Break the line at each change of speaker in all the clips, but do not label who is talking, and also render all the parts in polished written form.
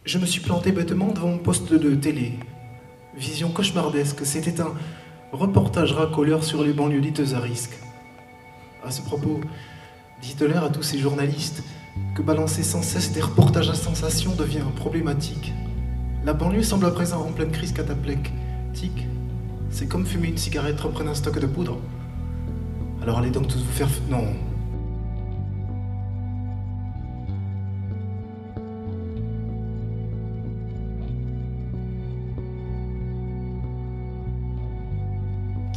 Je me suis planté bêtement devant mon poste de télé. Vision cauchemardesque, c'était un reportage racoleur sur les banlieues d'hiteuses à risque. À ce propos, dit Hitler à tous ces journalistes que balancer sans cesse des reportages à sensation devient problématique. La banlieue semble à présent en pleine crise cataplectique. C'est comme fumer une cigarette reprenant un stock de poudre. Alors allez donc tous vous faire... Non.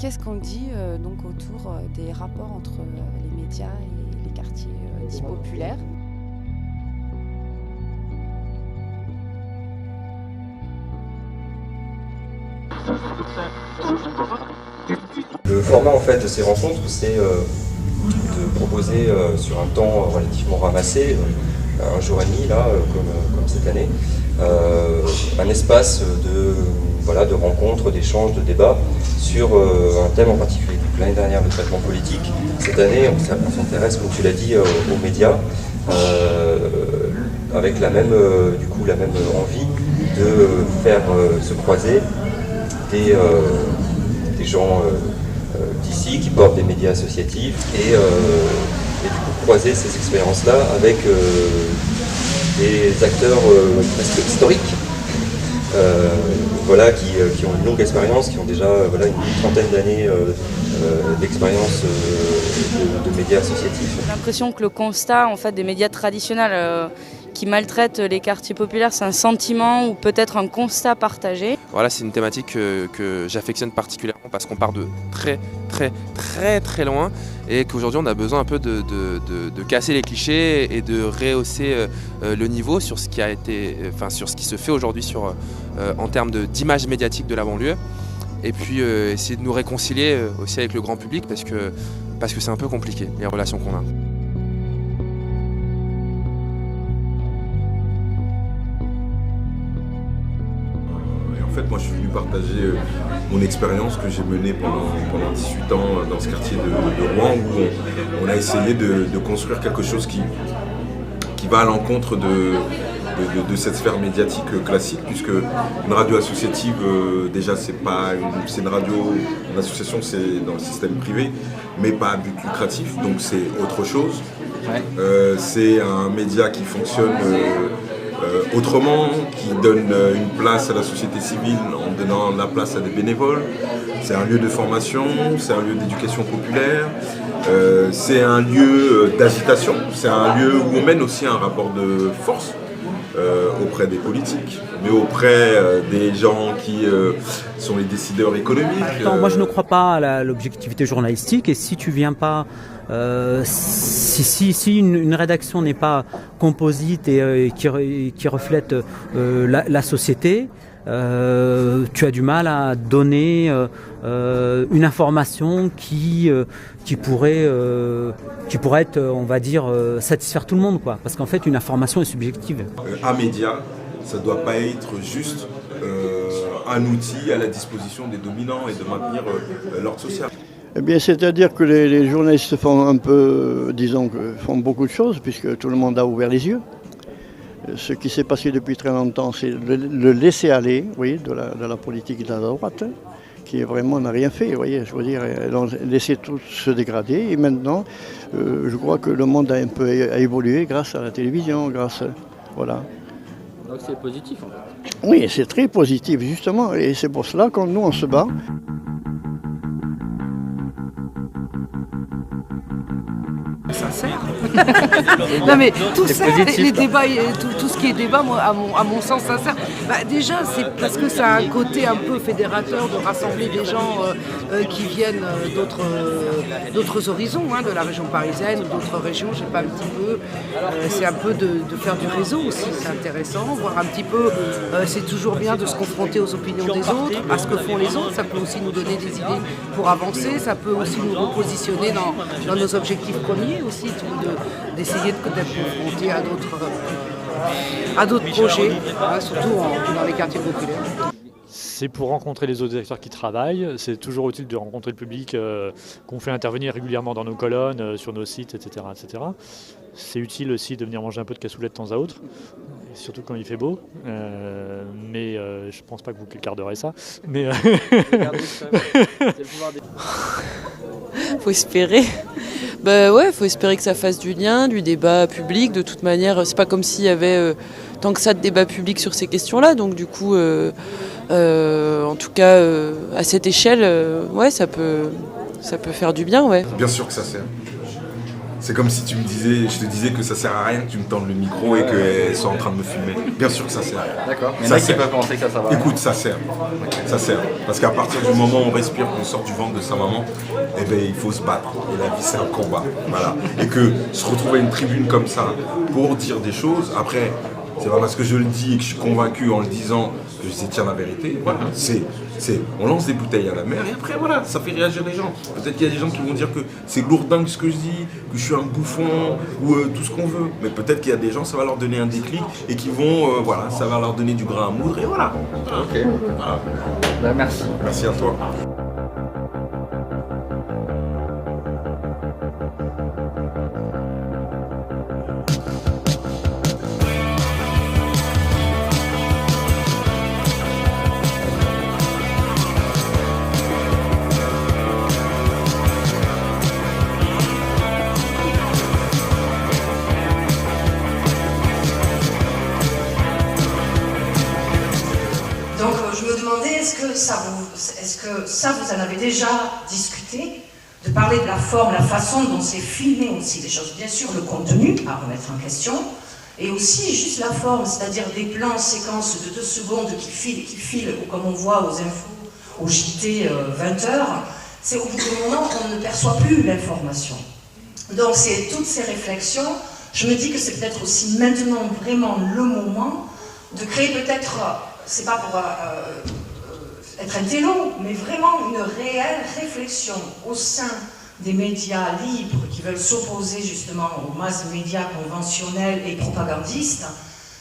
Qu'est-ce qu'on dit donc autour des rapports entre les médias et les quartiers dits populaires ?
Le format en fait de ces rencontres, c'est de proposer sur un temps relativement ramassé, un jour et demi là, comme cette année, un espace de rencontres, d'échanges, de débats sur un thème en particulier. Donc, l'année dernière, le traitement politique. Cette année, on s'intéresse, comme tu l'as dit, aux médias, avec la même envie de faire se croiser des gens d'ici qui portent des médias associatifs et du coup croiser ces expériences-là avec des acteurs presque historiques qui ont une longue expérience, qui ont déjà une trentaine d'années d'expérience de médias associatifs.
J'ai l'impression que le constat en fait, des médias traditionnels qui maltraitent les quartiers populaires, c'est un sentiment ou peut-être un constat partagé.
Voilà, c'est une thématique que j'affectionne particulièrement parce qu'on part de très loin et qu'aujourd'hui on a besoin un peu de casser les clichés et de rehausser le niveau sur ce qui sur ce qui se fait aujourd'hui en termes d'image médiatique de la banlieue. Et puis essayer de nous réconcilier aussi avec le grand public parce que c'est un peu compliqué les relations qu'on a.
En fait, moi, je suis venu partager mon expérience que j'ai menée pendant 18 ans dans ce quartier de Rouen où on a essayé de construire quelque chose qui va à l'encontre de cette sphère médiatique classique, puisque une radio associative, déjà, c'est une radio, une association, c'est dans le système privé, mais pas à but lucratif, donc c'est autre chose. Ouais. C'est un média qui fonctionne autrement, qui donne une place à la société civile en donnant la place à des bénévoles. C'est un lieu de formation, c'est un lieu d'éducation populaire, c'est un lieu d'agitation, c'est un lieu où on mène aussi un rapport de force auprès des politiques, mais auprès des gens qui sont les décideurs économiques.
Attends, moi je ne crois pas à l'objectivité journalistique et si tu viens pas si une rédaction n'est pas composite et qui reflète la société, tu as du mal à donner une information qui pourrait être, on va dire, satisfaire tout le monde, quoi. Parce qu'en fait, une information est subjective.
Un média, ça ne doit pas être juste un outil à la disposition des dominants et de maintenir l'ordre social.
Eh bien, c'est-à-dire que les journalistes font un peu, font beaucoup de choses, puisque tout le monde a ouvert les yeux. Ce qui s'est passé depuis très longtemps, c'est le laisser-aller, de la politique de la droite, qui vraiment n'a rien fait, je veux dire, ils ont laissé tout se dégrader. Et maintenant, je crois que le monde a évolué grâce à la télévision, voilà.
Donc c'est positif, en fait.
Oui, c'est très positif, justement, et c'est pour cela que nous, on se bat.
Sincère. Non mais tout ça, les débats, tout ce qui est débat, moi, à mon sens sincère, déjà c'est parce que ça a un côté un peu fédérateur de rassembler des gens qui viennent d'autres horizons, de la région parisienne ou d'autres régions, je sais pas, un petit peu. C'est un peu de faire du réseau aussi, c'est intéressant, voir un petit peu, c'est toujours bien de se confronter aux opinions des autres, à ce que font les autres, ça peut aussi nous donner des idées pour avancer, ça peut aussi nous repositionner dans nos objectifs premiers aussi, d'essayer d'être confronté à d'autres projets, surtout dans les quartiers populaires.
C'est pour rencontrer les autres acteurs qui travaillent, c'est toujours utile de rencontrer le public qu'on fait intervenir régulièrement dans nos colonnes, sur nos sites, etc. C'est utile aussi de venir manger un peu de cassoulet de temps à autre. surtout quand il fait beau. Mais je pense pas que vous garderez ça. Mais
faut espérer. Bah ouais, faut espérer que ça fasse du lien, du débat public. De toute manière, c'est pas comme s'il y avait tant que ça de débat public sur ces questions-là. Donc du coup, en tout cas, à cette échelle, ouais, ça peut faire du bien, ouais.
Bien sûr que ça sert. C'est comme si je te disais que ça sert à rien que tu me tendes le micro et qu'elle soit en train de me filmer. Bien sûr que ça sert.
D'accord. Mais il y en a qui peuvent penser que ça va.
Écoute, ça sert. Ça sert. Parce qu'à partir du moment où on respire, qu'on sort du ventre de sa maman, eh ben, il faut se battre. Et la vie, c'est un combat. Voilà. Et que se retrouver à une tribune comme ça pour dire des choses, après, c'est pas parce que je le dis et que je suis convaincu en le disant que je tiens la vérité. Voilà. On lance des bouteilles à la mer et après, voilà, ça fait réagir les gens. Peut-être qu'il y a des gens qui vont dire que c'est lourdingue ce que je dis, que je suis un bouffon ou tout ce qu'on veut. Mais peut-être qu'il y a des gens, ça va leur donner un déclic et qui vont, voilà, ça va leur donner du grain à moudre et voilà.
Ok. Voilà. Ben, merci.
Merci à toi.
Est-ce que ça vous en avez déjà discuté, de parler de la forme, la façon dont c'est filmé aussi, des choses, bien sûr le contenu à remettre en question, et aussi juste la forme, c'est-à-dire des plans, séquences de 2 secondes qui filent, ou comme on voit aux infos, au JT 20h, c'est au bout d'un moment on ne perçoit plus l'information. Donc c'est toutes ces réflexions, je me dis que c'est peut-être aussi maintenant vraiment le moment de créer peut-être, c'est pas pour être un télo, mais vraiment une réelle réflexion au sein des médias libres qui veulent s'opposer justement aux masses médias conventionnels et propagandistes,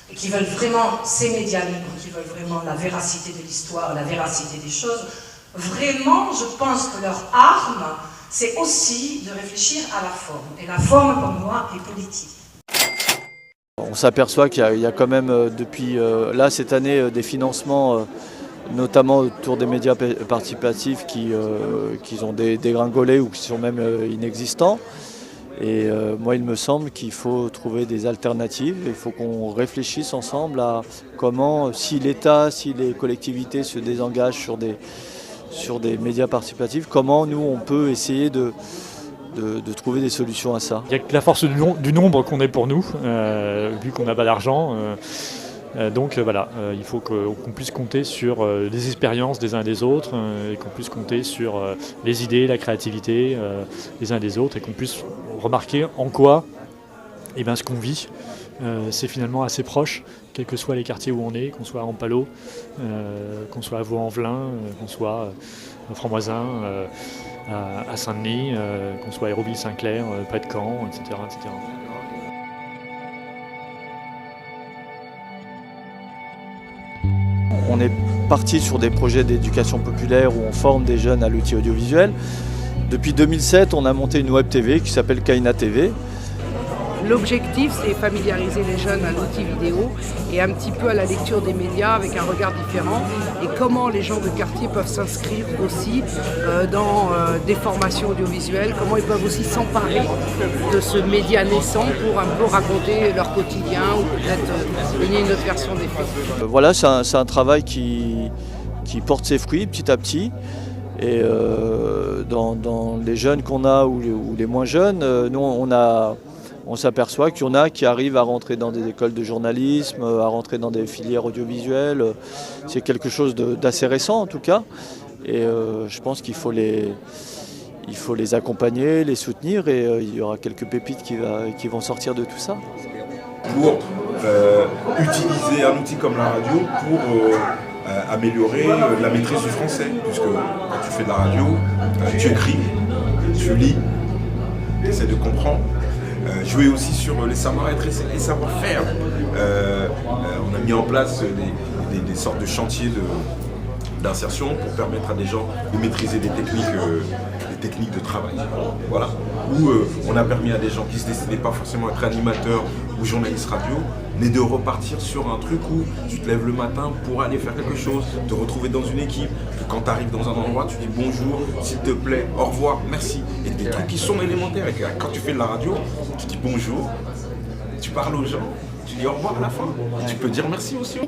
et qui veulent vraiment, ces médias libres, qui veulent vraiment la véracité de l'histoire, la véracité des choses. Vraiment, je pense que leur arme, c'est aussi de réfléchir à la forme. Et la forme, pour moi, est politique.
On s'aperçoit qu'il y a quand même depuis là cette année des financements notamment autour des médias participatifs qui ont dégringolé ou qui sont même inexistants. Et moi il me semble qu'il faut trouver des alternatives, il faut qu'on réfléchisse ensemble à comment, si l'État, si les collectivités se désengagent sur des médias participatifs, comment nous on peut essayer de trouver des solutions à ça.
Il n'y a que la force du nombre qu'on est pour nous, vu qu'on n'a pas d'argent. Donc voilà, il faut qu'on puisse compter sur les expériences des uns et des autres, et qu'on puisse compter sur les idées, la créativité des uns et des autres, et qu'on puisse remarquer en quoi ce qu'on vit, c'est finalement assez proche, quels que soient les quartiers où on est, qu'on soit à Ampalo, qu'on soit à Vaux-en-Velin, qu'on soit à Franc-Moisin, à Saint-Denis, qu'on soit à Hérouville-Saint-Clair, près de Caen, etc. etc.
On est parti sur des projets d'éducation populaire où on forme des jeunes à l'outil audiovisuel. Depuis 2007, on a monté une web TV qui s'appelle Kaina TV.
L'objectif, c'est familiariser les jeunes à l'outil vidéo et un petit peu à la lecture des médias avec un regard différent, et comment les gens de quartier peuvent s'inscrire aussi dans des formations audiovisuelles, comment ils peuvent aussi s'emparer de ce média naissant pour un peu raconter leur quotidien ou peut-être donner une autre version des faits.
Voilà, c'est un travail qui porte ses fruits petit à petit. Et dans les jeunes qu'on a ou les moins jeunes, nous on s'aperçoit qu'il y en a qui arrivent à rentrer dans des écoles de journalisme, à rentrer dans des filières audiovisuelles. C'est quelque chose d'assez récent en tout cas. Et je pense qu'il faut les accompagner, les soutenir, et il y aura quelques pépites qui vont sortir de tout ça.
Pour utiliser un outil comme la radio pour améliorer la maîtrise du français. Puisque quand tu fais de la radio, tu écris, tu lis, tu essaies de comprendre. Jouer aussi sur les savoir-être et les savoir-faire. On a mis en place des sortes de chantiers d'insertion pour permettre à des gens de maîtriser des techniques de travail. Voilà. Où on a permis à des gens qui ne se destinaient pas forcément à être animateurs ou journalistes radio mais de repartir sur un truc où tu te lèves le matin pour aller faire quelque chose, te retrouver dans une équipe, que quand tu arrives dans un endroit, tu dis bonjour, s'il te plaît, au revoir, merci. Et des trucs qui sont élémentaires. Et quand tu fais de la radio, tu dis bonjour, tu parles aux gens, tu dis au revoir à la fin. Et tu peux dire merci aussi.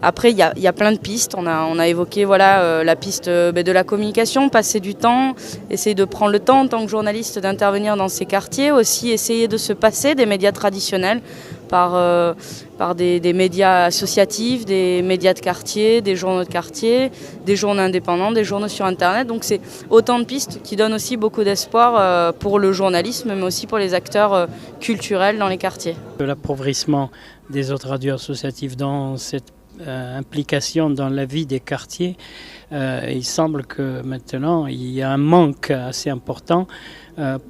Après, il y a plein de pistes. On a évoqué voilà, la piste de la communication, passer du temps, essayer de prendre le temps en tant que journaliste d'intervenir dans ces quartiers, aussi essayer de se passer des médias traditionnels par des médias associatifs, des médias de quartier, des journaux de quartier, des journaux indépendants, des journaux sur Internet. Donc c'est autant de pistes qui donnent aussi beaucoup d'espoir pour le journalisme, mais aussi pour les acteurs culturels dans les quartiers.
L'appauvrissement des autres radios associatives dans cette implication dans la vie des quartiers, il semble que maintenant il y a un manque assez important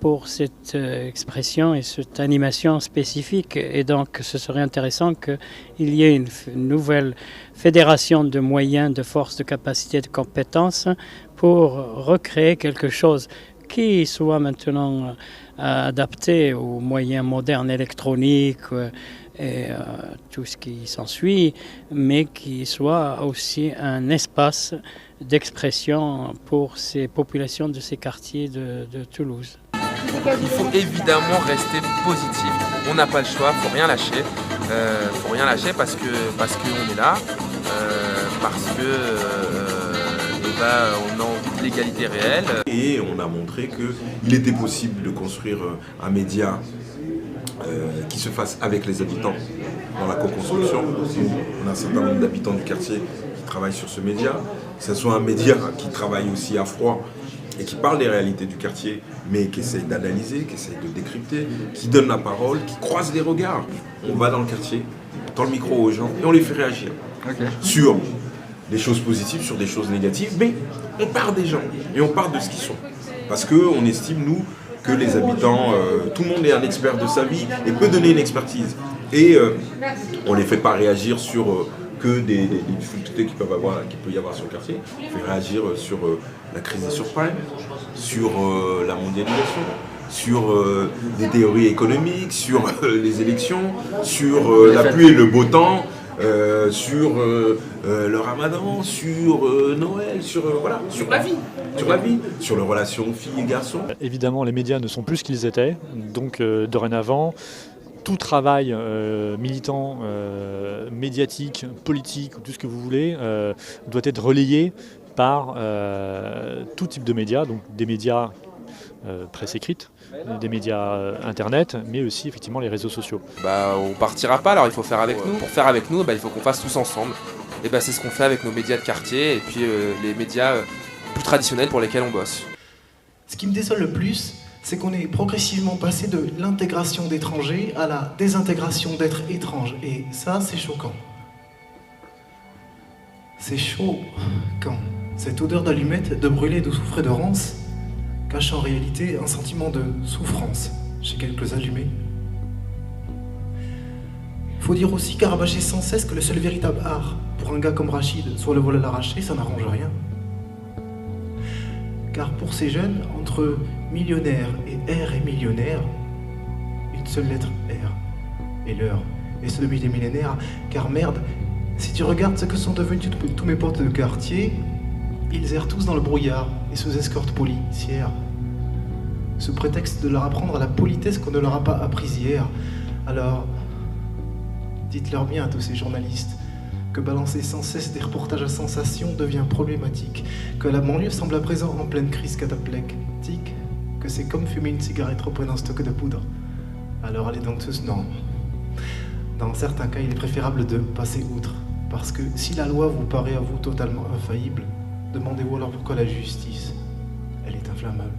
pour cette expression et cette animation spécifique, et donc ce serait intéressant qu'il y ait une nouvelle fédération de moyens, de forces, de capacités, de compétences pour recréer quelque chose qui soit maintenant adapté aux moyens modernes électroniques et tout ce qui s'ensuit, mais qui soit aussi un espace d'expression pour ces populations de ces quartiers de Toulouse.
Il faut évidemment rester positif. On n'a pas le choix, faut rien lâcher. Faut rien lâcher parce qu'on est là, parce que on a envie de l'égalité réelle.
Et on a montré qu'il était possible de construire un média qui se fasse avec les habitants dans la co-construction. On a un certain nombre d'habitants du quartier qui travaillent sur ce média. Que ce soit un média qui travaille aussi à froid et qui parle des réalités du quartier, mais qui essaye d'analyser, qui essaye de décrypter, qui donne la parole, qui croise les regards. On va dans le quartier, on tend le micro aux gens et on les fait réagir sur des choses positives, sur des choses négatives, mais on part des gens et on part de ce qu'ils sont. Parce qu'on estime, nous, que les habitants, tout le monde est un expert de sa vie et peut donner une expertise. Et on ne les fait pas réagir sur que des difficultés qu'il peut y avoir sur le quartier. On fait réagir sur la crise des subprimes, sur la mondialisation, sur des théories économiques, sur les élections, sur la pluie et le beau temps, sur le ramadan, sur Noël, sur la vie, sur les relations filles et garçons.
Évidemment, les médias ne sont plus ce qu'ils étaient, donc dorénavant, tout travail militant, médiatique, politique, ou tout ce que vous voulez, doit être relayé par tout type de médias, donc des médias presse écrite, des médias internet, mais aussi effectivement les réseaux sociaux.
On partira pas, alors il faut faire avec nous. Pour faire avec nous, il faut qu'on fasse tous ensemble. Et c'est ce qu'on fait avec nos médias de quartier et puis les médias plus traditionnels pour lesquels on bosse.
Ce qui me désole le plus, c'est qu'on est progressivement passé de l'intégration d'étrangers à la désintégration d'êtres étranges. Et ça, c'est choquant. C'est chaud quand cette odeur d'allumette, de brûlé, de soufre et de rance cache en réalité un sentiment de souffrance chez quelques allumés. Faut dire aussi qu'arabacher sans cesse que le seul véritable art pour un gars comme Rachid soit le vol à l'arraché, ça n'arrange rien. Car pour ces jeunes, entre millionnaire et R et millionnaire, une seule lettre R et l'heure, et ce depuis des millénaires, car merde, si tu regardes ce que sont devenus tous mes potes de quartier, ils errent tous dans le brouillard et sous escorte policière, sous prétexte de leur apprendre à la politesse qu'on ne leur a pas apprise hier. Alors, dites-leur bien à tous ces journalistes que balancer sans cesse des reportages à sensation devient problématique, que la banlieue semble à présent en pleine crise cataplectique, que c'est comme fumer une cigarette reprenant un stock de poudre. Alors allez donc tous, non. Dans certains cas, il est préférable de passer outre, parce que si la loi vous paraît à vous totalement infaillible, demandez-vous alors pourquoi la justice, elle est inflammable.